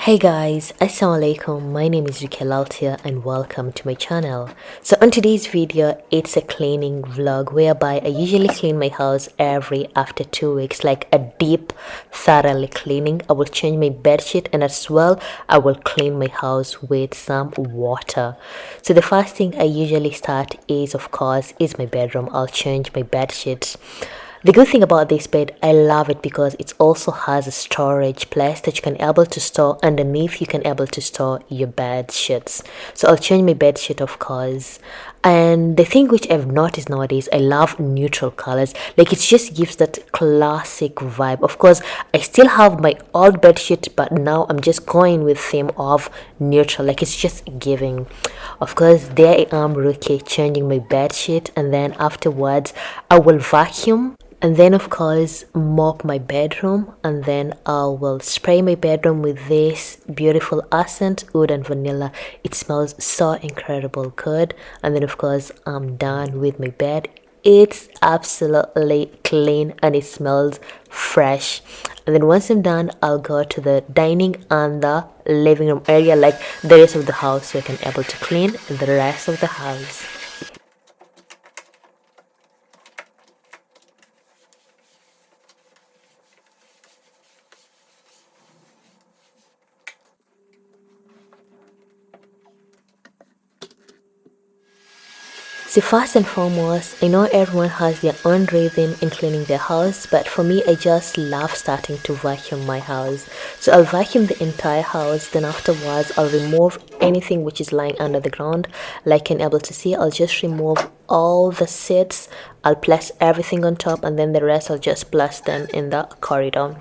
Hey guys, assalamu alaikum. My name is Rukia Laltia and welcome to my channel. So on today's video, it's a cleaning vlog whereby I usually clean my house every after 2 weeks, like a deep thoroughly cleaning. I will change my bed sheet and as well I will clean my house with some water. So the first thing I usually start is my bedroom. I'll change my bed sheets. The good thing about this bed, I love it because it also has a storage place that you can able to store underneath. You can able to store your bed sheets. So I'll change my bed sheet, of course. And the thing which I've noticed nowadays, I love neutral colors. Like it just gives that classic vibe. Of course, I still have my old bed sheet, but now I'm just going with theme of neutral. Like it's just giving. Of course, there I am, Rukia, changing my bed sheet, and then afterwards I will vacuum and then of course mop my bedroom, and then I will spray my bedroom with this beautiful scent, wood and vanilla. It smells so incredible good. And then of course I'm done with my bed. It's absolutely clean and it smells fresh. And then once I'm done, I'll go to the dining and the living room area, like the rest of the house, so I can able to clean the rest of the house. So first and foremost, I know everyone has their own rhythm in cleaning their house, but for me, I just love starting to vacuum my house. So I'll vacuum the entire house, then afterwards I'll remove anything which is lying under the ground. Like you're able to see, I'll just remove all the seats. I'll place everything on top, and then the rest I'll just place them in the corridor.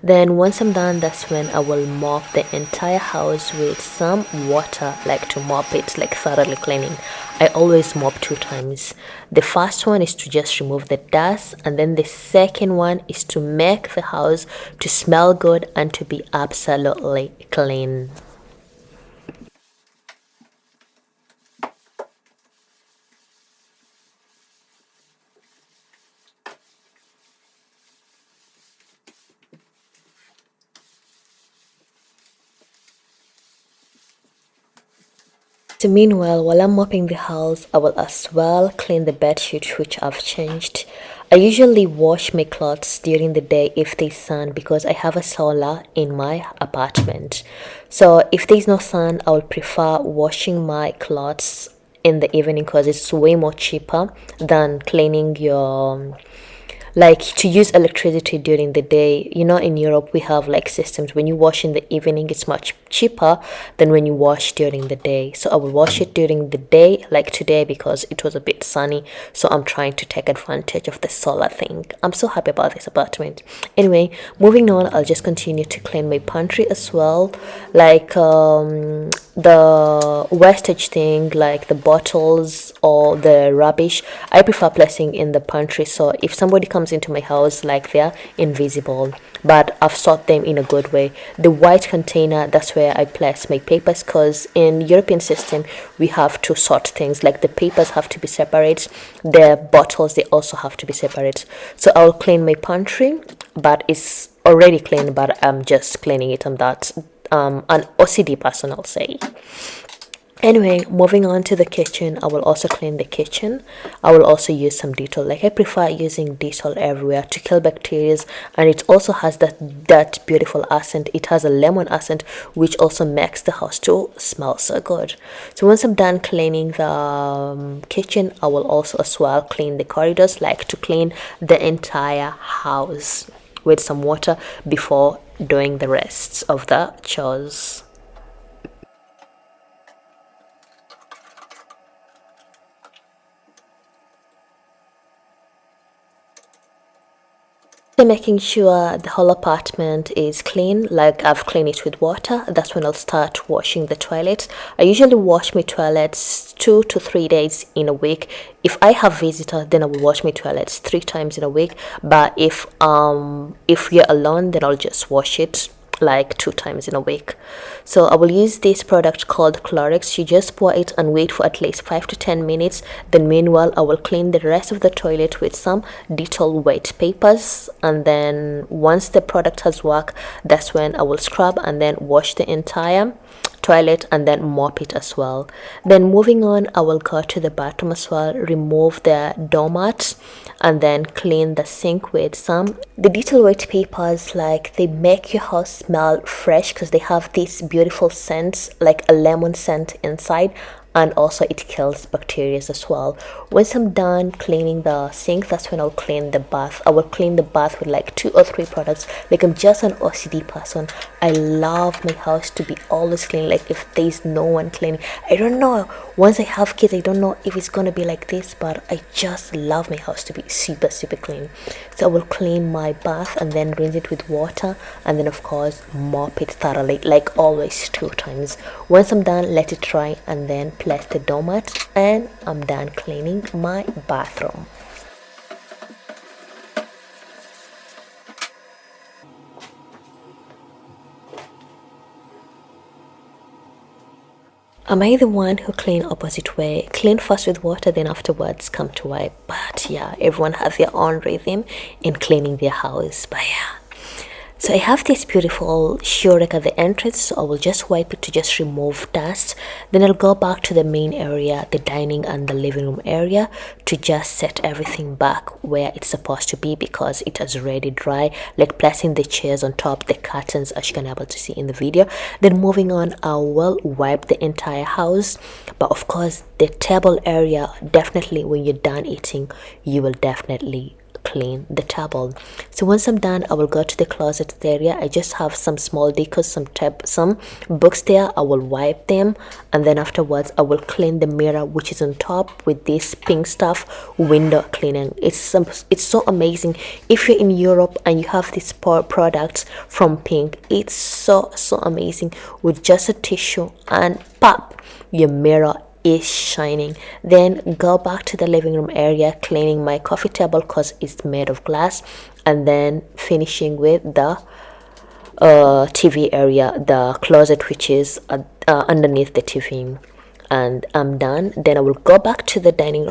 Then once I'm done, that's when I will mop the entire house with some water, like to mop it, like thoroughly cleaning. I always mop 2 times. The first one is to just remove the dust, and then the second one is to make the house to smell good and to be absolutely clean. So meanwhile, while I'm mopping the house, I will as well clean the bed sheet which I've changed. I usually wash my clothes during the day if there's sun, because I have a solar in my apartment. So if there's no sun, I would prefer washing my clothes in the evening because it's way more cheaper than cleaning your, like, to use electricity during the day. You know, in Europe we have like systems when you wash in the evening, it's much cheaper than when you wash during the day. So I will wash it during the day, like today, because it was a bit sunny, so I'm trying to take advantage of the solar thing. I'm so happy about this apartment. Anyway, moving on, I'll just continue to clean my pantry as well, like the wastage thing, like the bottles or the rubbish, I prefer placing in the pantry. So if somebody comes into my house, like they're invisible, but I've sorted them in a good way. The white container, that's where I place my papers, because in European system we have to sort things, like the papers have to be separate, the bottles, they also have to be separate. So I'll clean my pantry, but it's already clean, but I'm just cleaning it. I'm that an OCD person, I'll say. Anyway, moving on to the kitchen, I will also clean the kitchen. I will also use some Dettol. Like I prefer using Dettol everywhere to kill bacteria, and it also has that beautiful scent. It has a lemon scent, which also makes the house to smell so good. So once I'm done cleaning the kitchen, I will also as well clean the corridors, like to clean the entire house with some water before doing the rest of the chores. So making sure the whole apartment is clean, like I've cleaned it with water, that's when I'll start washing the toilets. I usually wash my toilets 2 to 3 days in a week. If I have visitors, then I will wash my toilets 3 times in a week. But if we're alone, then I'll just wash it like 2 times in a week. So I will use this product called Clorox. You just pour it and wait for at least 5 to 10 minutes. Then meanwhile, I will clean the rest of the toilet with some Dettol wet papers, and then once the product has worked, that's when I will scrub and then wash the entire toilet and then mop it as well. Then moving on, I will go to the bathroom as well, remove the doormat, and then clean the sink with some the Dettol wet papers. Like, they make your house smell fresh because they have this beautiful scent, like a lemon scent inside, and also it kills bacteria as well. Once I'm done cleaning the sink, that's when I'll clean the bath. I will clean the bath with like 2 or 3 products. Like, I'm just an OCD person. I love my house to be always clean. Like, if there's no one cleaning, I don't know, once I have kids, I don't know if it's gonna be like this, but I just love my house to be super clean. So I will clean my bath and then rinse it with water, and then of course mop it thoroughly, like always 2 times. Once I'm done, let it dry, and then place the doormat, and I'm done cleaning my bathroom. Am I the one who clean opposite way? Clean first with water, then afterwards come to wipe. But yeah, everyone has their own rhythm in cleaning their house. But yeah. So I have this beautiful shoe rack at the entrance, so I will just wipe it to just remove dust. Then I'll go back to the main area, the dining and the living room area, to just set everything back where it's supposed to be because it has already dry, like placing the chairs on top, the curtains, as you can be able to see in the video. Then moving on, I will wipe the entire house, but of course the table area, definitely when you're done eating, you will definitely clean the table. So once I'm done, I will go to the closet area. I just have some small decors, some books there. I will wipe them, and then afterwards I will clean the mirror which is on top with this pink stuff, window cleaning. It's so amazing. If you're in Europe and you have this product from Pink, it's so amazing. With just a tissue and pop, your mirror is shining. Then go back to the living room area, cleaning my coffee table because it's made of glass, and then finishing with the TV area, the closet which is underneath the TV. And I'm done. Then I will go back to the dining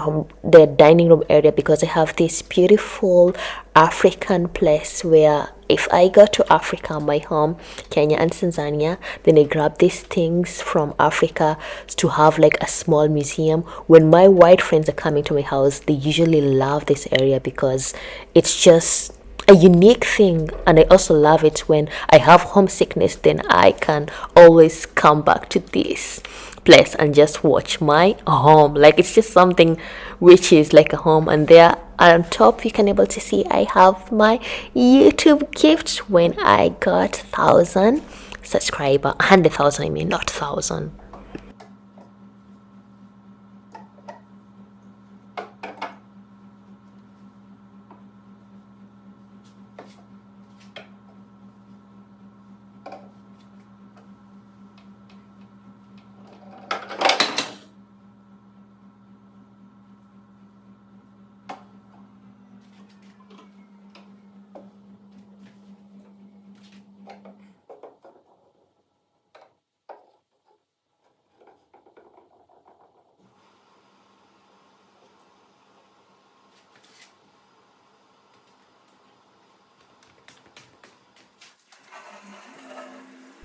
room area because I have this beautiful African place where if I go to Africa, my home, Kenya and Tanzania, then I grab these things from Africa to have like a small museum. When my white friends are coming to my house, they usually love this area because it's just a unique thing, and I also love it when I have homesickness, then I can always come back to this place and just watch my home. Like, it's just something which is like a home. And there on top you can able to see I have my YouTube gift when I got 1,000 subscriber, 100,000 I mean, not 1,000.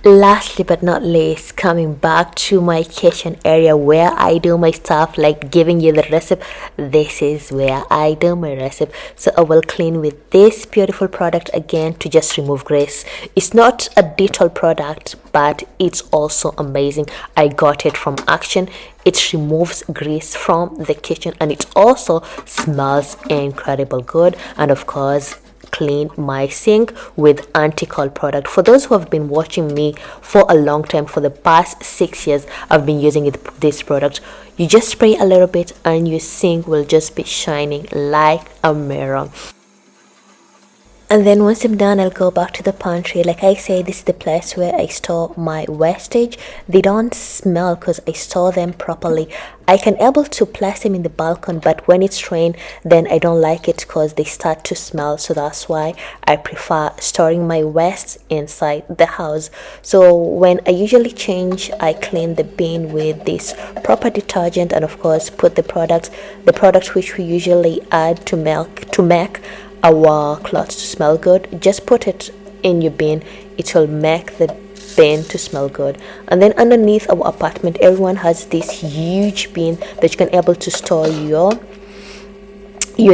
Lastly but not least, coming back to my kitchen area where I do my stuff, like giving you the recipe. This is where I do my recipe. So I will clean with this beautiful product again to just remove grease. It's not a Dettol product, but it's also amazing. I got it from Action. It removes grease from the kitchen, and it also smells incredible good. And of course, clean my sink with anti-cold product. For those who have been watching me for a long time, for the past 6 years, I've been using this product. You just spray a little bit and your sink will just be shining like a mirror. And then once I'm done, I'll go back to the pantry. Like I say, this is the place where I store my wastage. They don't smell because I store them properly. I can able to place them in the balcony, but when it's rain, then I don't like it because they start to smell. So that's why I prefer storing my waste inside the house. So when I usually change, I clean the bin with this proper detergent, and of course put the products which we usually add to make our clothes to smell good. Just put it in your bin, it will make the bin to smell good. And then underneath our apartment, everyone has this huge bin that you can able to store your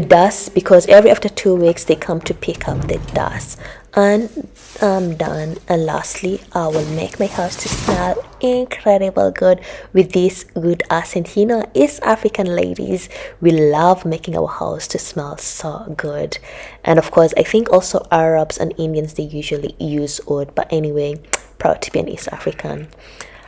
dust, because every after 2 weeks they come to pick up the dust. And I'm done. And lastly, I will make my house to smell incredible good with this good accent. It's African ladies, we love making our house to smell so good. And of course, I think also Arabs and Indians, they usually use oud, but anyway, proud to be an East African.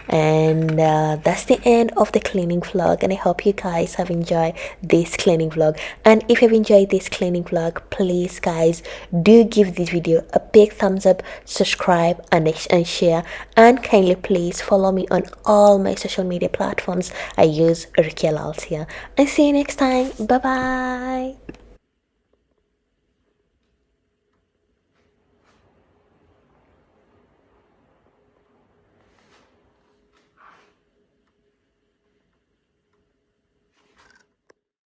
And that's the end of the cleaning vlog, and I hope you guys have enjoyed this cleaning vlog. And if you've enjoyed this cleaning vlog, please guys, do give this video a big thumbs up, subscribe and share, and kindly please follow me on all my social media platforms. I use Rukia Laltia, and see you next time. Bye bye.